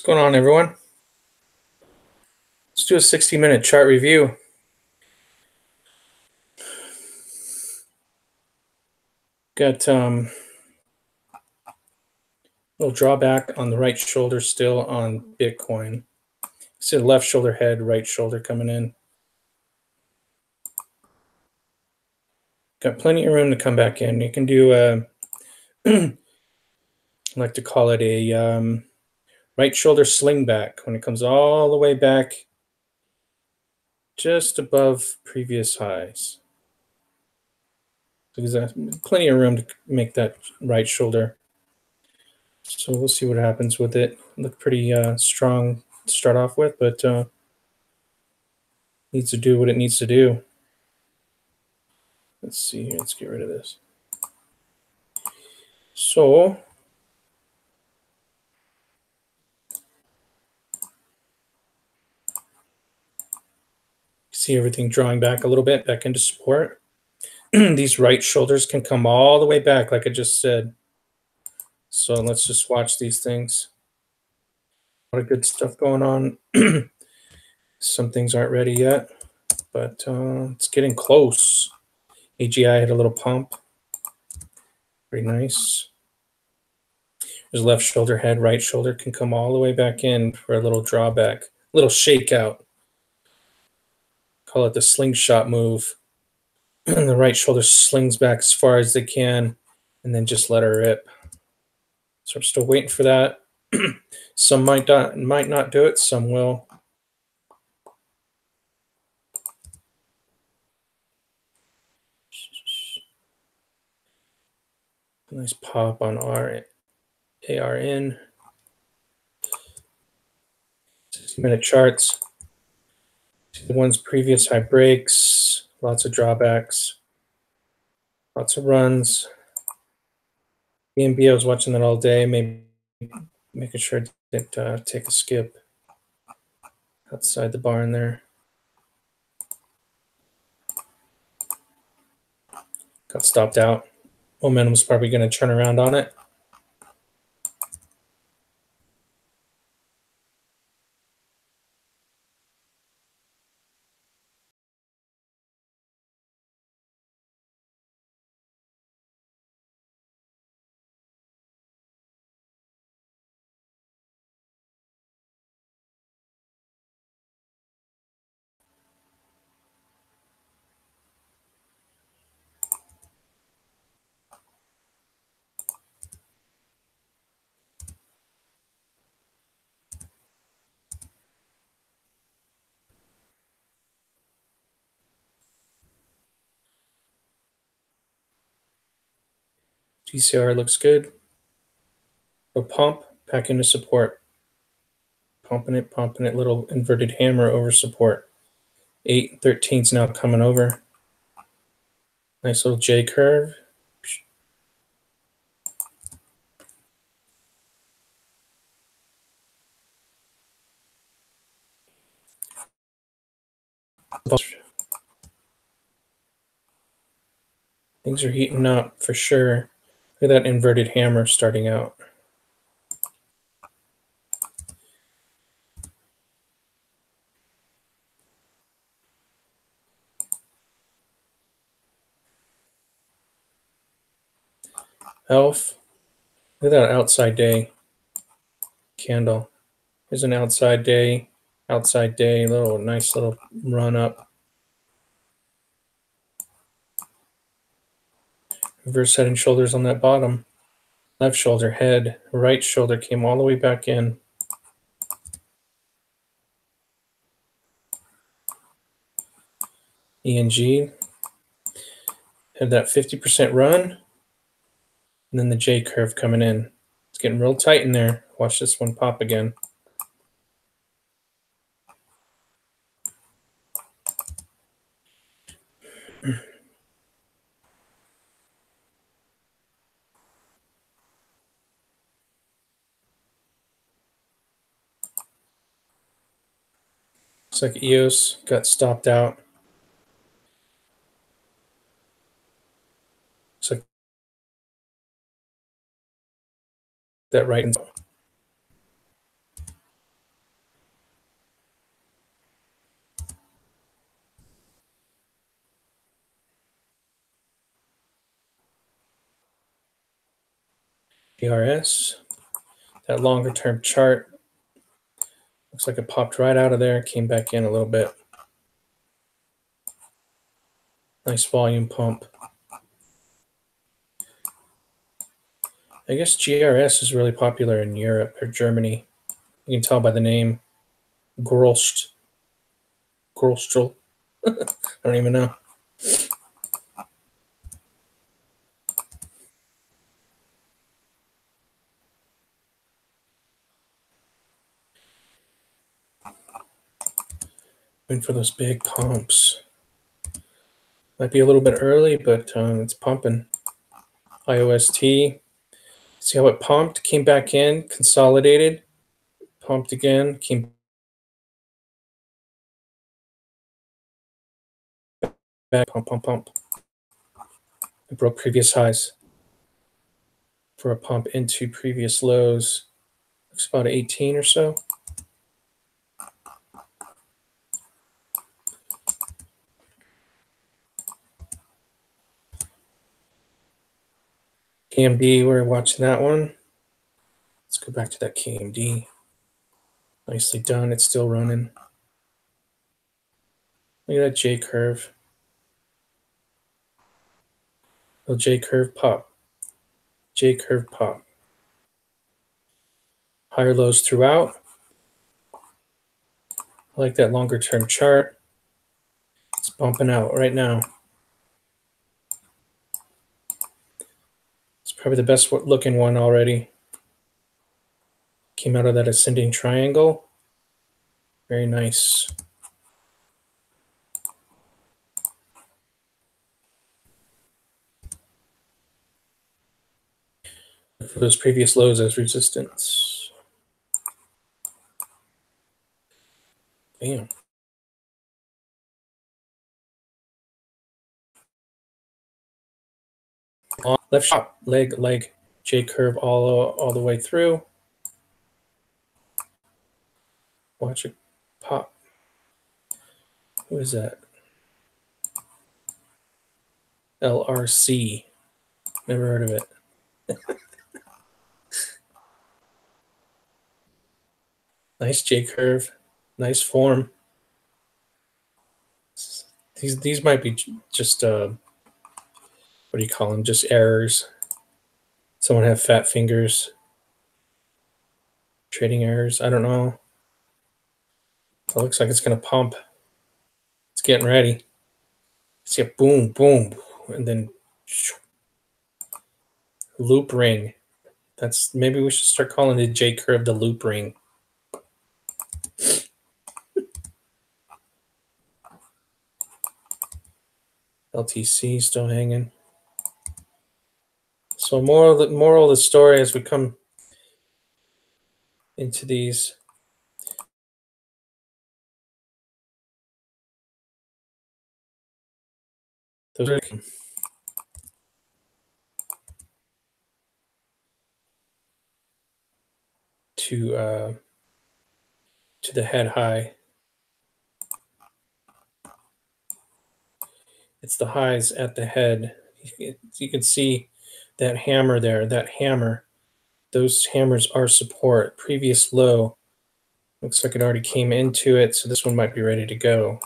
going on, everyone? Let's do a 60-minute chart review. Got a little drawback on the right shoulder still on Bitcoin. See the left shoulder head, right shoulder coming in. Got plenty of room to come back in. You can do I like to call it a right shoulder sling back when it comes all the way back just above previous highs. Because there's plenty of room to make that right shoulder. So we'll see what happens with it. Look pretty strong to start off with, but needs to do what it needs to do. Let's see here. Let's get rid of this. So see everything drawing back a little bit, back into support. These right shoulders can come all the way back, like I just said. So let's just watch these things. A lot of good stuff going on. Some things aren't ready yet, but it's getting close. AGI had a little pump. Pretty nice. There's left shoulder head, right shoulder can come all the way back in for a little drawback, little shakeout. Call it the slingshot move. The right shoulder slings back as far as they can, and then just let her rip. So I'm still waiting for that. Some might not do it, some will. Nice pop on ARN. 60-minute charts. The one's previous high breaks, lots of drawbacks, lots of runs. BNB, I was watching that all day, maybe making sure I didn't take a skip outside the barn there. Got stopped out. Momentum's probably going to turn around on it. GCR looks good. A pump back into support. Pumping it, little inverted hammer over support. 8/13 is now coming over. Nice little J curve. Things are heating up for sure. Look at that inverted hammer starting out. Elf. Look at that outside day candle. Here's an outside day, little nice little run up. Reverse head and shoulders on that bottom. Left shoulder, head, right shoulder came all the way back in. ENG had that 50% run, and then the J curve coming in. It's getting real tight in there. Watch this one pop again. Looks like EOS got stopped out. Looks like that right. GRS, that longer term chart. Looks like it popped right out of there, came back in a little bit. Nice volume pump. I guess GRS is really popular in Europe or Germany. You can tell by the name. Grolst. Grolstel. I don't even know. Waiting for those big pumps. Might be a little bit early, but it's pumping. IOST. See how it pumped, came back in, consolidated, pumped again, came back, pump, pump, pump. It broke previous highs for a pump into previous lows. Looks about 18 or so. KMD, we're watching that one. Let's go back to that KMD. Nicely done. It's still running. Look at that J curve. Little J curve pop. J curve pop. Higher lows throughout. I like that longer term chart. It's bumping out right now. It's probably the best looking one already. Came out of that ascending triangle. Very nice. For those previous lows as resistance. Bam. Left shot, leg, J curve all the way through. Watch it pop. Who is that? LRC. Never heard of it. Nice J curve. Nice form. These might be just what do you call them? Just errors. Someone have fat fingers. Trading errors. I don't know. It looks like it's gonna pump. It's getting ready. See a boom, boom, and then loop ring. That's maybe we should start calling the J curve the loop ring. LTC still hanging. So moral of the story as we come into these. Those are to the head high. It's the highs at the head. You can see that hammer there, that hammer. Those hammers are support. Previous low. Looks like it already came into it, so this one might be ready to go.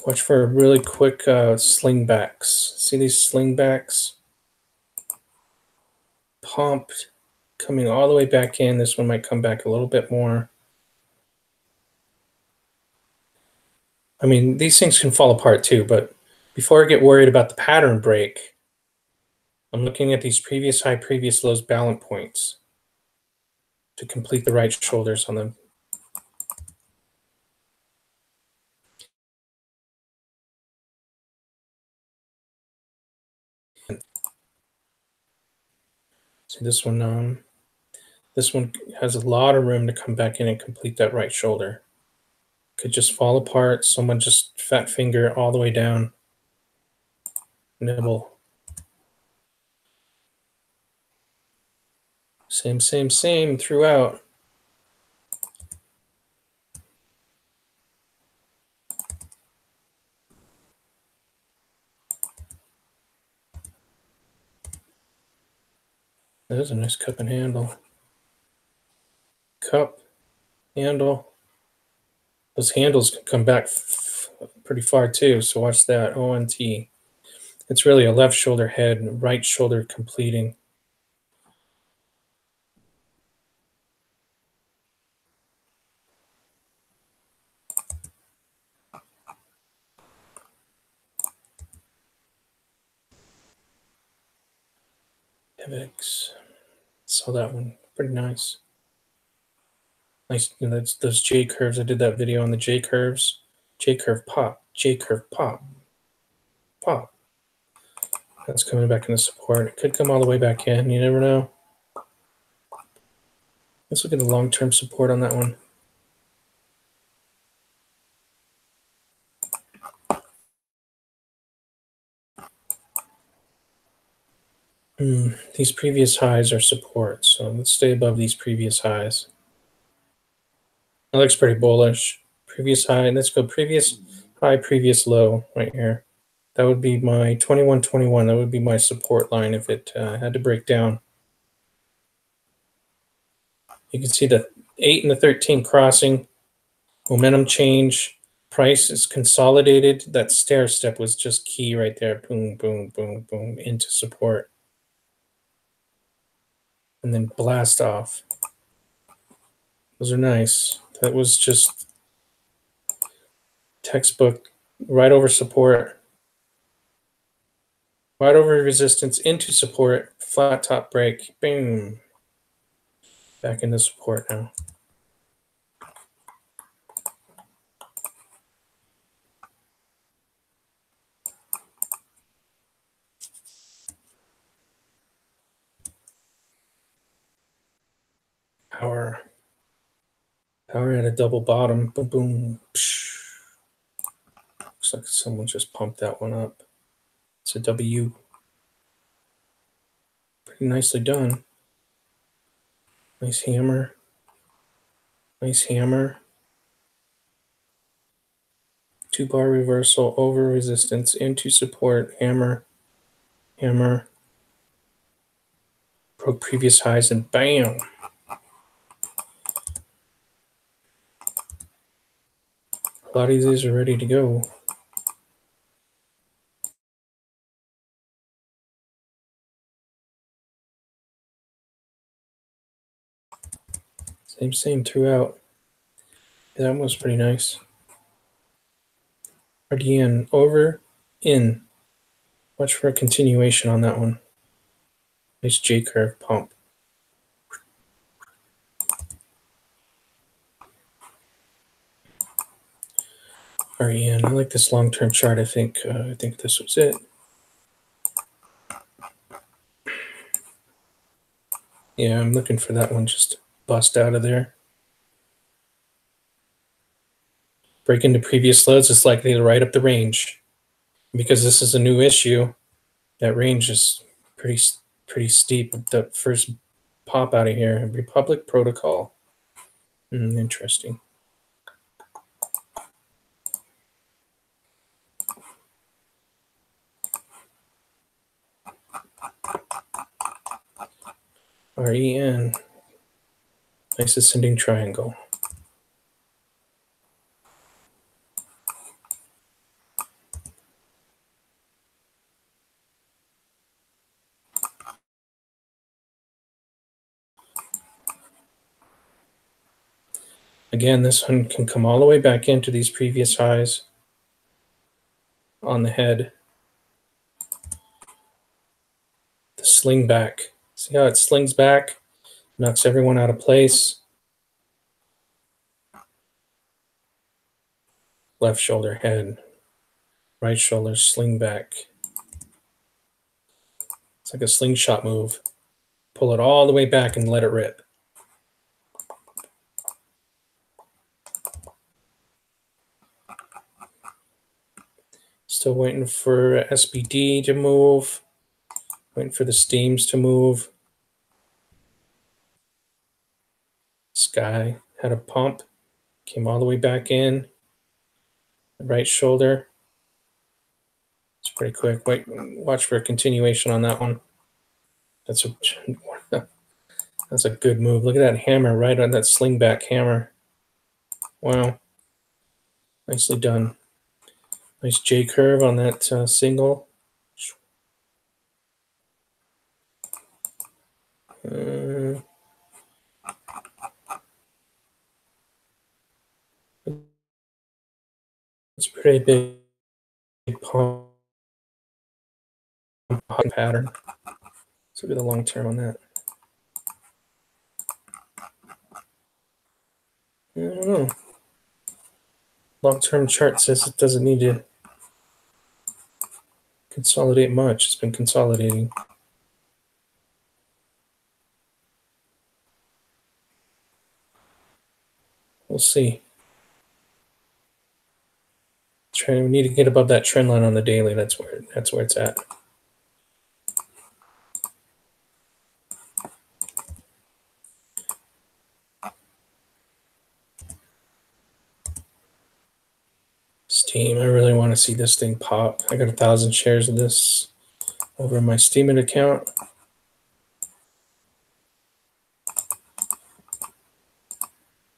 Watch for really quick slingbacks. See these slingbacks? Pumped, coming all the way back in. This one might come back a little bit more. I mean, these things can fall apart too, but before I get worried about the pattern break, I'm looking at these previous high, previous lows balance points to complete the right shoulders on them. See this one has a lot of room to come back in and complete that right shoulder. Could just fall apart. Someone just fat finger all the way down. Nibble. Same throughout. That is a nice cup and handle. Cup, handle. Those handles can come back pretty far too, so watch that. ONT. It's really a left shoulder head and right shoulder completing. Pivx. Saw that one. Pretty nice. Nice. You know, that's those J curves. I did that video on the J curves. J curve pop. J curve pop. Pop. That's coming back into support. It could come all the way back in. You never know. Let's look at the long-term support on that one. These previous highs are support, so let's stay above these previous highs. That looks pretty bullish. Previous high, let's go previous high, previous low right here. That would be my 2121. That would be my support line if it had to break down. You can see the 8 and the 13 crossing, momentum change, price is consolidated. That stair step was just key right there. Boom, boom, boom, boom, into support. And then blast off. Those are nice. That was just textbook, right over support, right over resistance, into support, flat top break, boom. Back into support now. Power. Power at a double bottom. Boom, boom. Psh. Looks like someone just pumped that one up. It's a W. Pretty nicely done. Nice hammer. Nice hammer. 2-bar reversal over resistance into support. Hammer. Hammer. Broke previous highs and bam. A lot of these are ready to go. Same throughout. That was pretty nice. RDN over, in. Watch for a continuation on that one. Nice J curve pump. REN. I like this long-term chart. I think this was it. Yeah, I'm looking for that one just to bust out of there. Break into previous lows is likely to right up the range. Because this is a new issue, that range is pretty steep. The first pop out of here, Republic Protocol. Interesting. REN. Nice ascending triangle. Again, this one can come all the way back into these previous highs on the head. The sling back. See how it slings back? Knocks everyone out of place. Left shoulder head. Right shoulder sling back. It's like a slingshot move. Pull it all the way back and let it rip. Still waiting for SBD to move. Waiting for the steams to move. Sky had a pump. Came all the way back in. Right shoulder. It's pretty quick. Watch for a continuation on that one. That's a That's a good move. Look at that hammer right on that sling back hammer. Wow. Nicely done. Nice J curve on that single. It's a pretty big palm pattern. Let's look at the long term on that. I don't know. Long-term chart says it doesn't need to consolidate much. It's been consolidating. We'll see. We need to get above that trend line on the daily. That's where it's at. Steam. I really want to see this thing pop. I got 1,000 shares of this over in my Steemit account.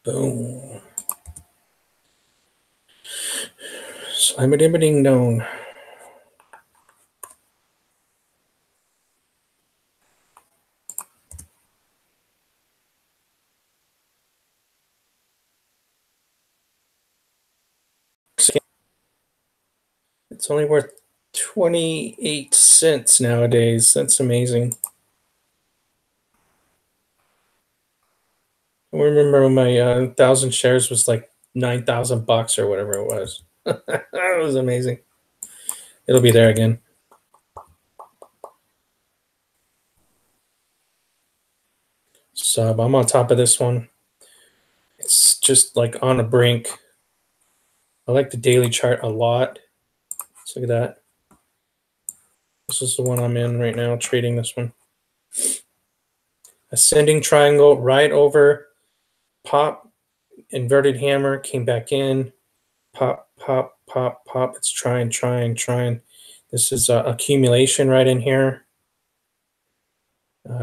Boom. Slam it ding dong. It's only worth 28 cents nowadays. That's amazing. I remember when my 1,000 shares was like $9,000 or whatever it was. That was amazing. It'll be there again. Sub. I'm on top of this one. It's just like on a brink. I like the daily chart a lot. Let's look at that. This is the one I'm in right now, trading this one. Ascending triangle right over, pop, inverted hammer, came back in, pop, pop, pop, pop. It's trying. This is accumulation right in here.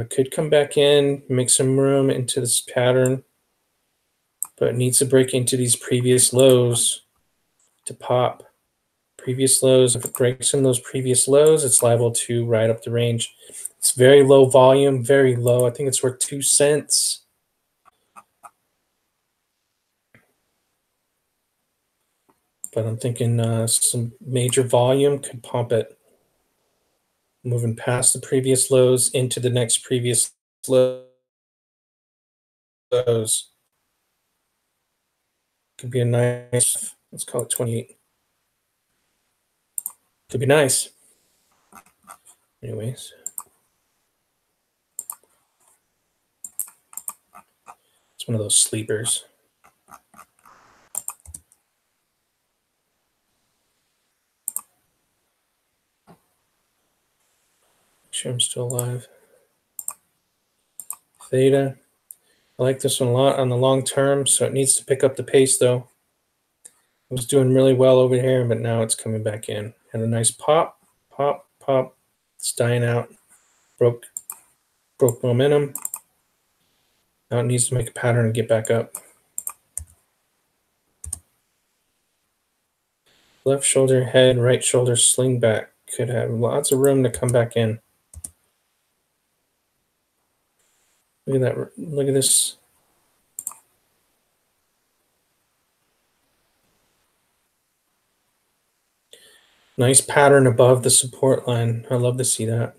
Could come back in, make some room into this pattern, but it needs to break into these previous lows to pop. Previous lows, if it breaks in those previous lows, it's liable to ride up the range. It's very low volume, very low. I think it's worth 2 cents. But I'm thinking some major volume could pump it. Moving past the previous lows into the next previous lows. Could be a nice, let's call it 28. Could be nice. Anyways. It's one of those sleepers. Make sure I'm still alive. Theta. I like this one a lot on the long term, so it needs to pick up the pace though. It was doing really well over here, but now it's coming back in. Had a nice pop, pop, pop. It's dying out. Broke momentum. Now it needs to make a pattern and get back up. Left shoulder head, right shoulder sling back. Could have lots of room to come back in. Look at that. Look at this. Nice pattern above the support line. I love to see that.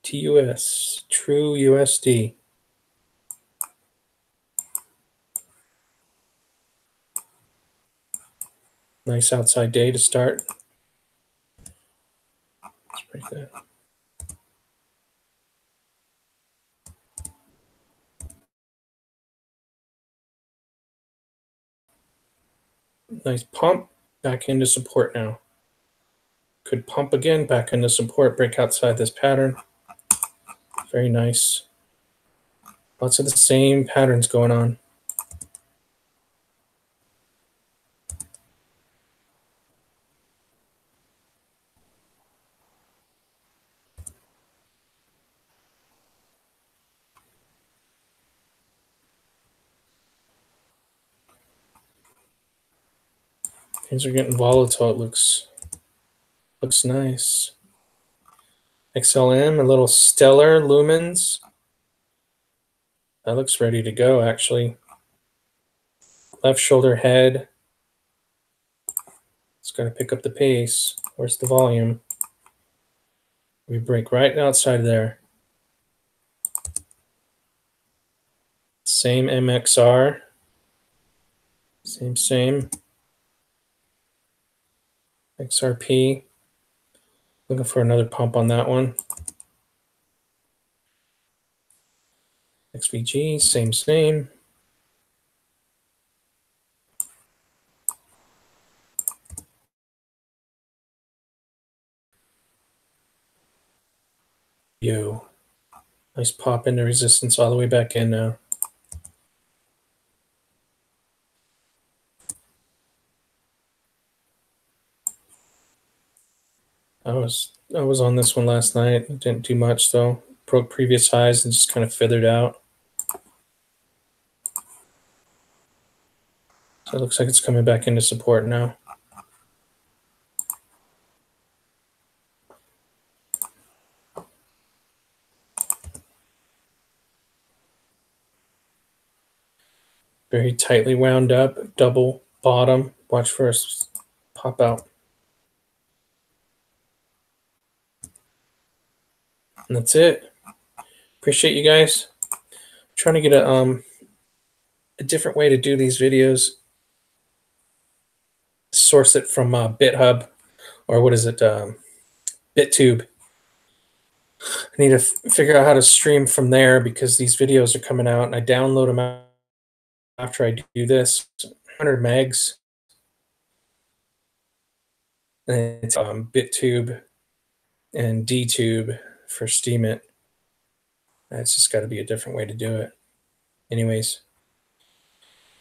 TUS, True USD. Nice outside day to start. Let's break that. Nice pump. Back into support now. Could pump again, back into support, break outside this pattern. Very nice. Lots of the same patterns going on. Things are getting volatile. It looks nice. XLM, a little stellar lumens. That looks ready to go, actually. Left shoulder head. It's got to pick up the pace. Where's the volume? We break right outside of there. Same MXR. Same. XRP. Looking for another pump on that one. XVG, same. Yo. Nice pop into resistance all the way back in now. I was on this one last night. It didn't do much though. Broke previous highs and just kind of feathered out. So it looks like it's coming back into support now. Very tightly wound up, double bottom. Watch for us pop out. And that's it. Appreciate you guys. Trying to get a different way to do these videos. Source it from BitHub, or what is it? BitTube. I need to figure out how to stream from there because these videos are coming out and I download them out after I do this. 100 megs. And it's BitTube and Dtube for Steemit. That's just got to be a different way to do it. Anyways,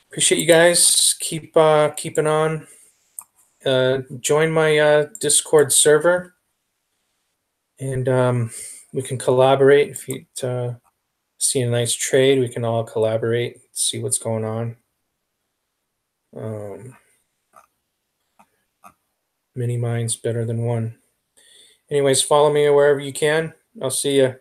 appreciate you guys. Keep keeping on. Join my Discord server, and we can collaborate. If you see a nice trade, we can all collaborate, see what's going on. Many minds better than one. Anyways, follow me wherever you can. I'll see you.